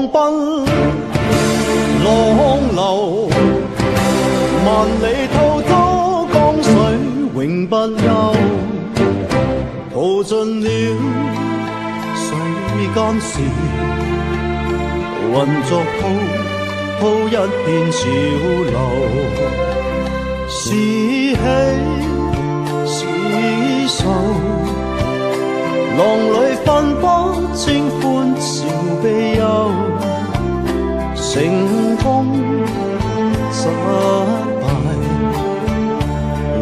奔浪流，萬里滔滔江水永不休，淘盡了世間事，混作滔滔一片潮流，是喜是愁，浪裏分不清歡笑悲憂，成功失敗，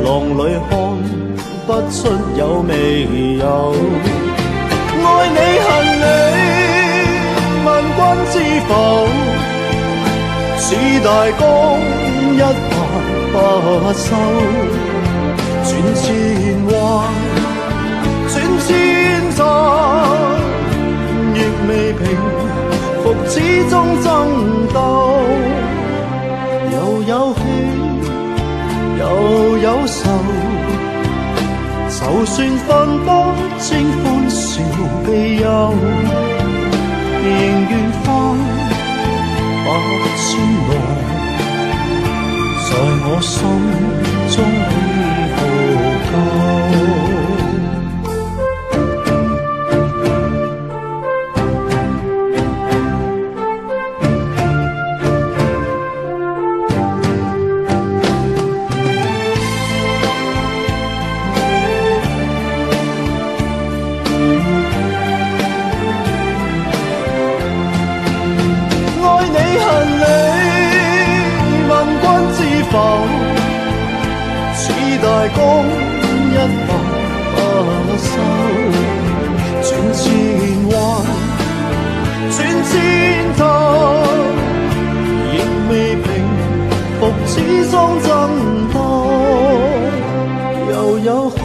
浪裏看不出有未有。愛你恨你，問君知否？似大江一發不收，轉千彎，轉千澤，亦未平復始終爭鬥，又有喜又有愁，就算分不清歡笑悲憂，仍願翻百千浪，在我心中起伏夠。似大江一發不收，轉千彎，轉千頭，亦未平復始終爭鬥，又有喜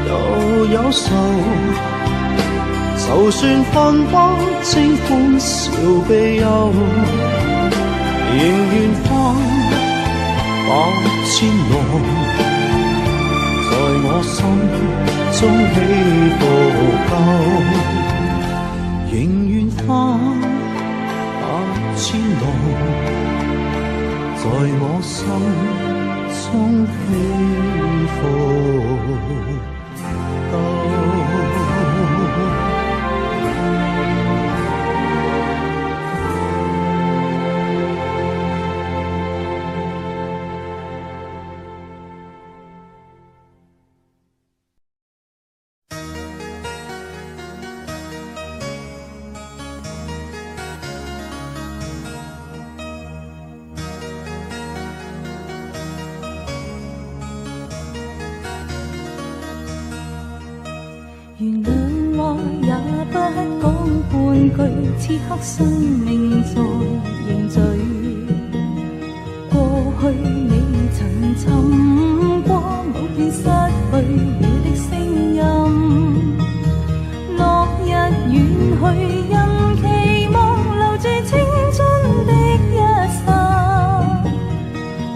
又有愁，就算分不清歡笑悲憂，仍願翻百千浪，在我心中起伏夠，仍願翻百千浪，在我心中起伏夠。原諒我也不講半句，此刻生命在凝聚。過去你曾尋過某段失去了的聲音，落日遠去，任期望留住青春的一剎，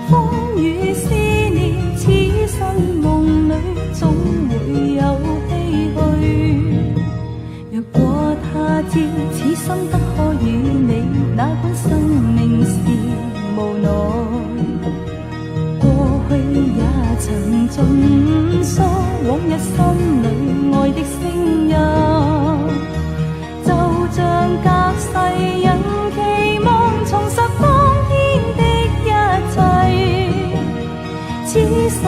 風雨思念，此生夢裏總會有若果他朝此生得可與你，哪管生命是無奈。過去也曾盡訴往日心裏愛的聲音，就像隔世人期望重拾當天的一切，此世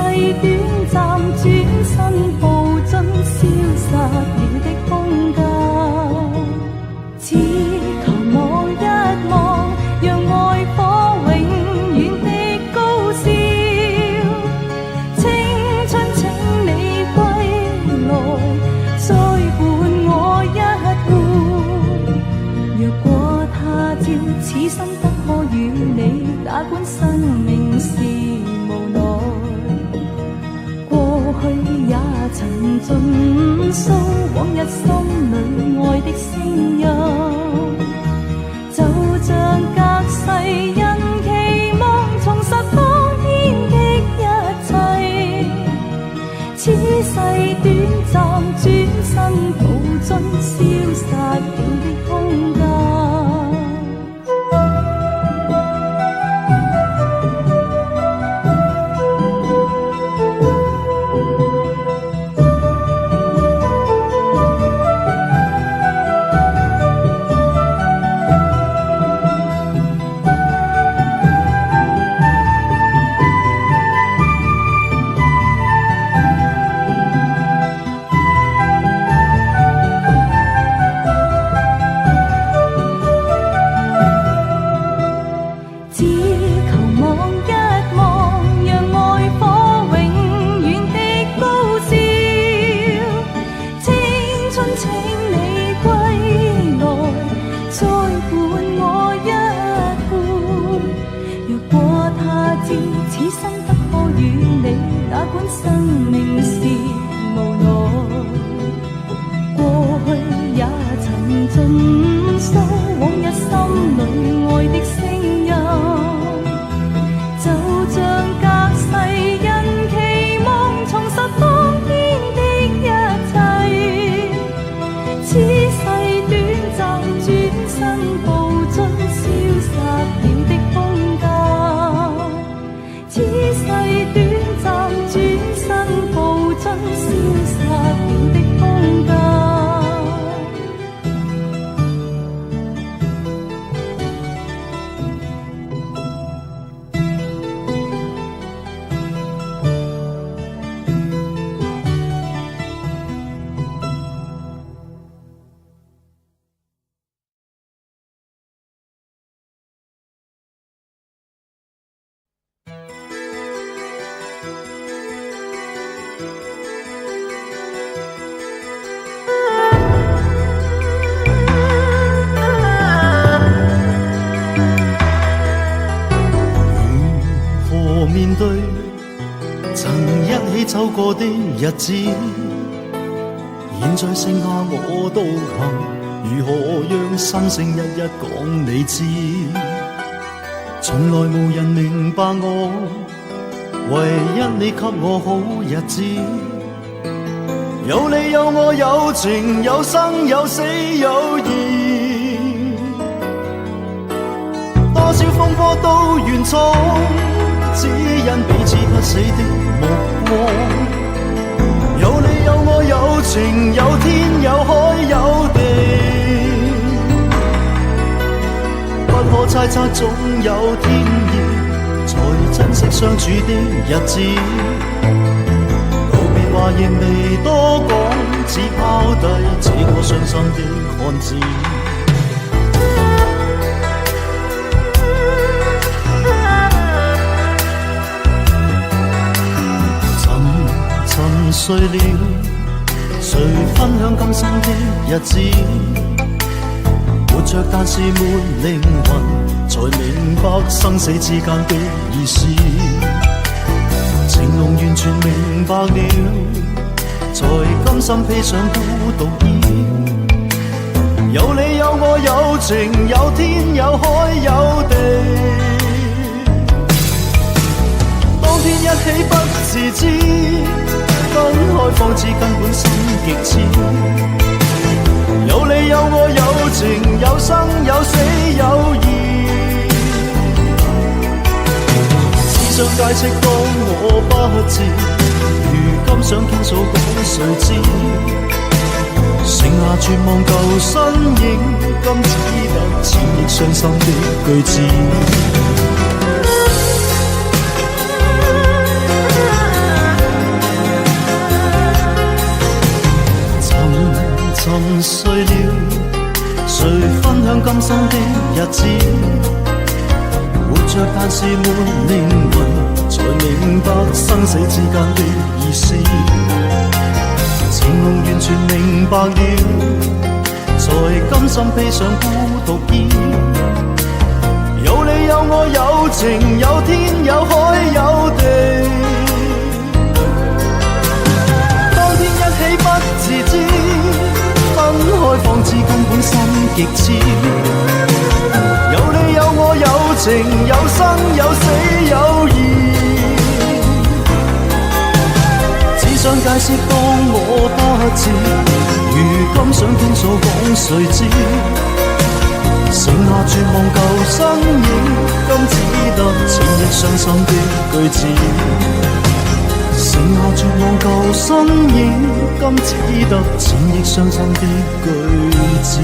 短暫，轉身步進消失了的空間，只求望一望，讓愛火永遠的高燒。青春請你歸來，再伴我一壺。若果他朝此生得可與你，哪管生命是無奈。過去也曾盡訴往日心裏愛的聲音，就像隔世人期望重拾當天的一切，此世短暫，轉身步進消失了的空間。知此生不可與你，哪管生命是無奈。過去也曾盡訴往日心裏愛的聲音，就像隔世人期望重拾當天的一切。此世短暫，轉身步進消失了的空間。此世短暫，轉身步進消失了的空間。面對曾一起走過的日子，現在剩下我獨行，如何讓心聲一一講你知？從來無人明白我，唯一你給我好日子。有你有我有情有生有死有義，多少風波都願闖，只因彼此不死的目光。有你有我有情有天有海有地，不可猜測總有天意，才珍惜相處的日子。告別話亦未多講，只拋低這個傷心的漢子。沉睡了，誰分享今生的日子？活着但是沒靈魂，才明白生死之間的意思。情濃完全明白了，才甘心披上孤獨衣。有你有我有情有天有海有地，當天一起不自知，分開方知根本心極痴。有你有我有情有生有死有義，只想解釋當我不知，如今想傾訴講誰知？剩下絕望舊身影，今只得千億傷心的句子。沉睡了，誰分享今生的日子？活着但是沒靈魂，才明白生死之間的意思。情濃完全明白了，才甘心披上孤獨衣。有你有我有情有天有海有地，當天一起不自知，分開方知根本心極痴。有你有我有情有生有死有義，只想解釋當我不知，如今想傾訴講誰知？剩下絕望舊身影，今只得千億傷心的句子。剩下絕望舊身影，今只得千億傷心的句子。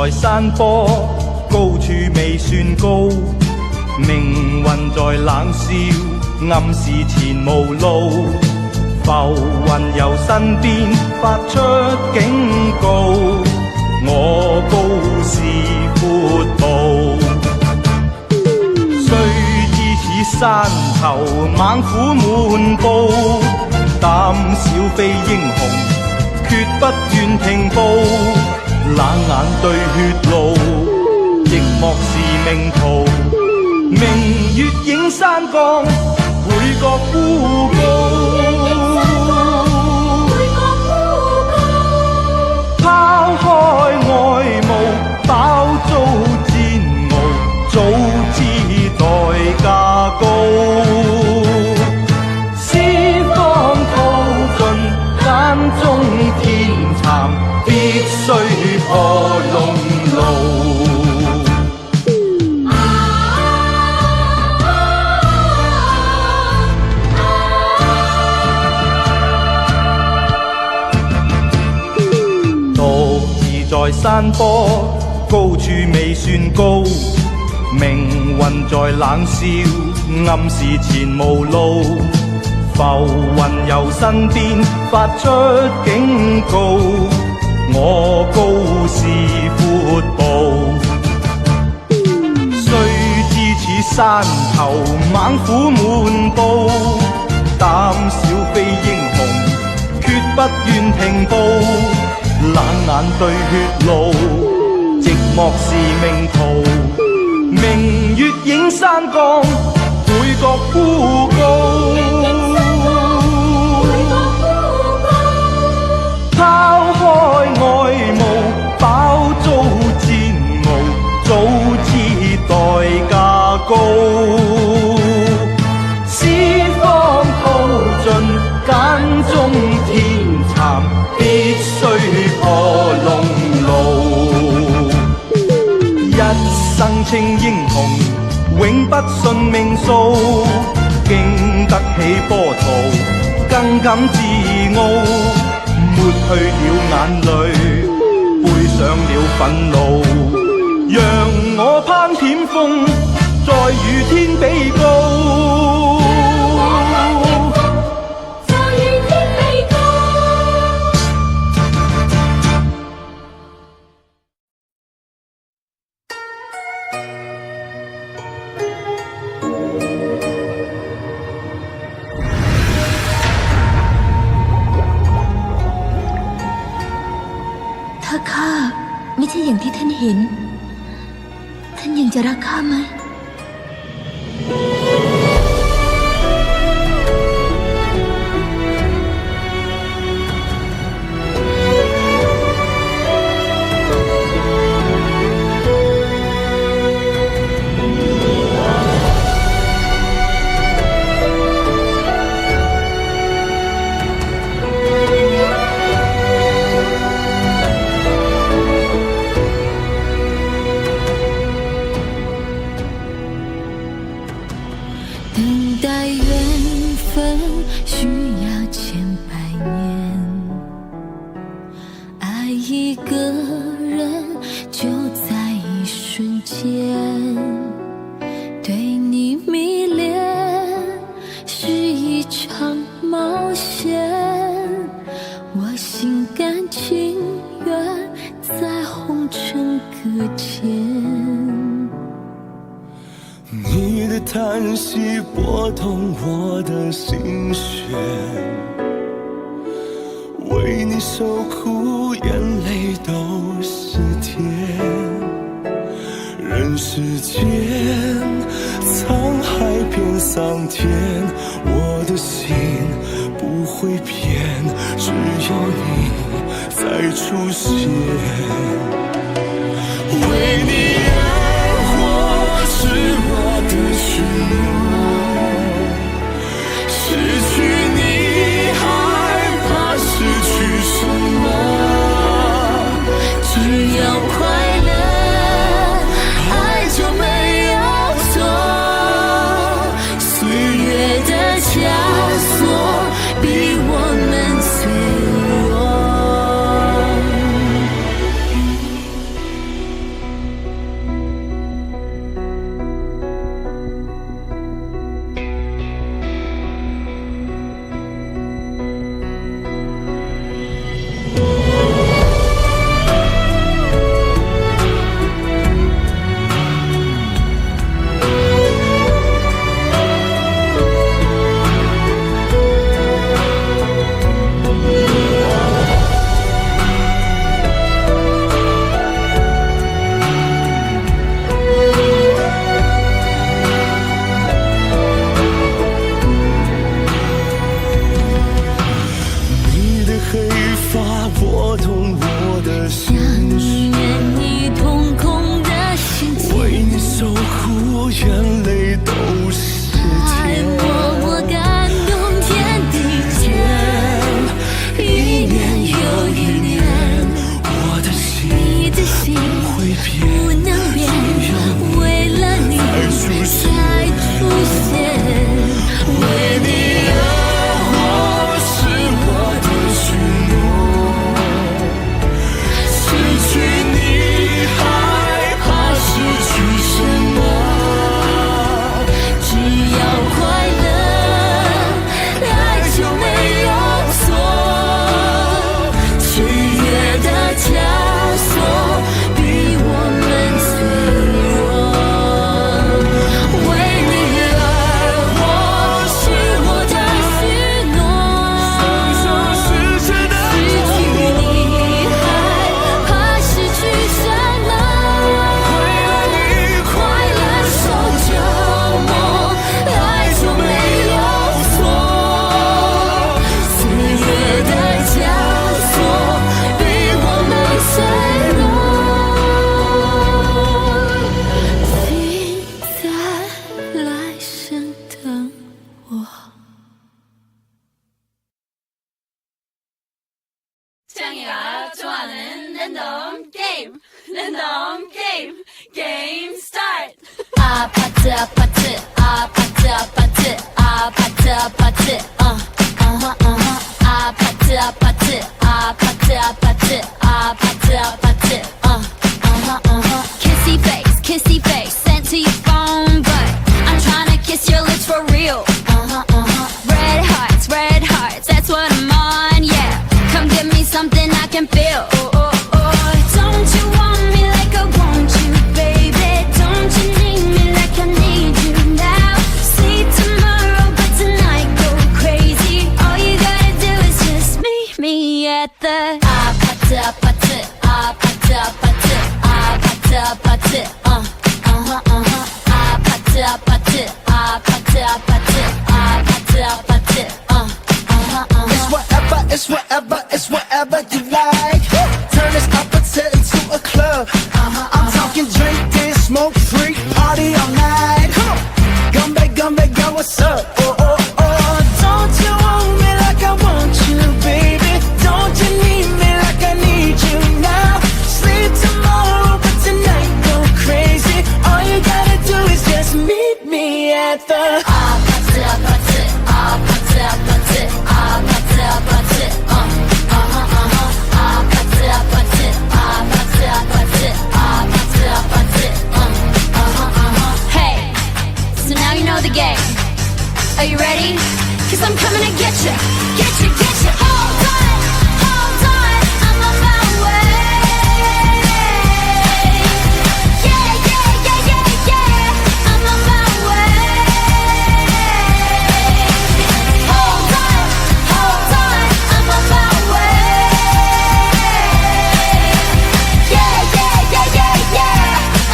在山坡，高處未算高，命運在冷笑，暗示前無路。浮雲由身邊發出警告，我高是闊步。雖知此山頭猛虎滿布，膽小非英雄，決不願停步。冷眼對血路，寂寞是命途。明月映山崗，倍覺孤高。拋開外霧，飽遭煎熬，早知代價高。思方吐盡，間中天蠶，必須破龍路。在山坡，高處未算高，命運在冷笑，暗示前無路。浮雲由身邊發出警告，我高是闊步。雖知此山頭猛虎滿布，膽小非英雄，決不願停步。冷眼對血路，寂寞是命途。明月映山崗，倍覺孤高。拋開外霧，飽遭煎熬，早知代價高。思方吐盡，間中天蠶，必須破龍路。一生稱英雄，永不信命數。經得起波濤，更感自傲。抹去了眼淚，背上了憤怒，讓我攀險峰，再與天比高。ถ้าข้าไม่ใช่อย่างที่ท่านเห็นท่านยังจะรักข้าไหม你的叹息拨动我的心弦，为你受苦，眼泪都是甜。人世间，沧海变桑田，我的心不会变，只有你再出现。为你而活是我的许诺，失去你害怕失去什么？只要快乐，爱就没有错。岁月的枷锁逼我们脆弱。拨动我的心，想念你瞳孔的心情，为你守护，眼泪都是爱甜。默默感动天地间，一年又一年，我的心你的心不会变，不能变，为了你才出现，为你而我是我的许诺，失去你害怕失去什么？只要快乐，爱就没有错。岁月的枷锁逼我们脆弱，为你而活是我的许诺。世界的失去你害怕失去什么？快乐守着梦，爱就没有错。岁月的枷锁逼我们脆弱，请在来生等我。창이가 좋아하는 랜덤 게임, 랜덤 게임, 게임 스타트. 아파트 아파트 아파트 아파트 아파트 아파트 아파트 아파트 아파트 아파트 아파트 아파트 kissy face sent to your phone, but I'm tryna kiss your lips for real. Red hearts, that's what I'm on, yeah. Come give me something I can feel. Don't you want me like I want you, baby? Don't you need me like I need you now? See tomorrow, but tonight go crazy. All you gotta do is just meet me at the 아파트 아파트 아파트 아파트 아파트 아파트 아파트 아파트 아파트 아파트 아파트 It's whatever you like. Turn this opposite into a club. I'm talking drink and smoke free, party all night. Come back, girl, what's up? Don't you want me like I want you, baby? Don't you need me like I need you now? Sleep tomorrow, but tonight go crazy. All you gotta do is just meet me at the 아파트 아파트 아파트 아파트 아파트 아파트 아파트 아파트 아파트 아파트 아파트 Hey, so now you know the game. Are you ready? 'Cause I'm coming to get you, get you, get you. Hold on, I'm on my way. Yeah, I'm on my way. Hold on, I'm on my way. Yeah,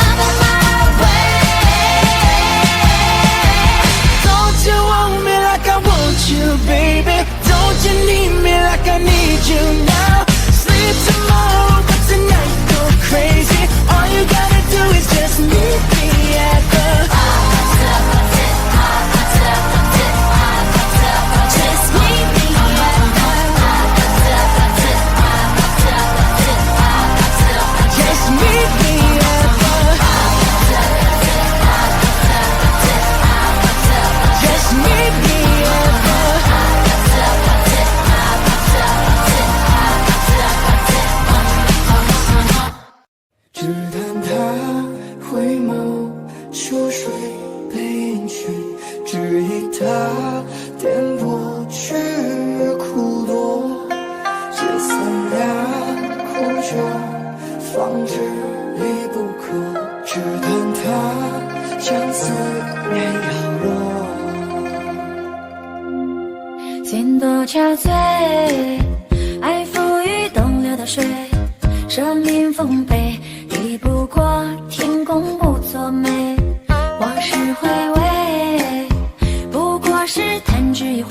I'm on my way. Don't you want me like I want you, baby? Don't you need me like I need you now? Sleep tomorrow, but tonight go crazy. All you gotta do is just meet me at the Just meet me just meet me at the just meet me at the 只谈他回眸出水背影去，只以他颠簸去苦落，这三两苦酒放置离不可，只谈他将思念摇落。心多憔悴，爱浮于东流的水，生命丰沛，抵不过天公不作美。往事回味，不过是弹指一挥。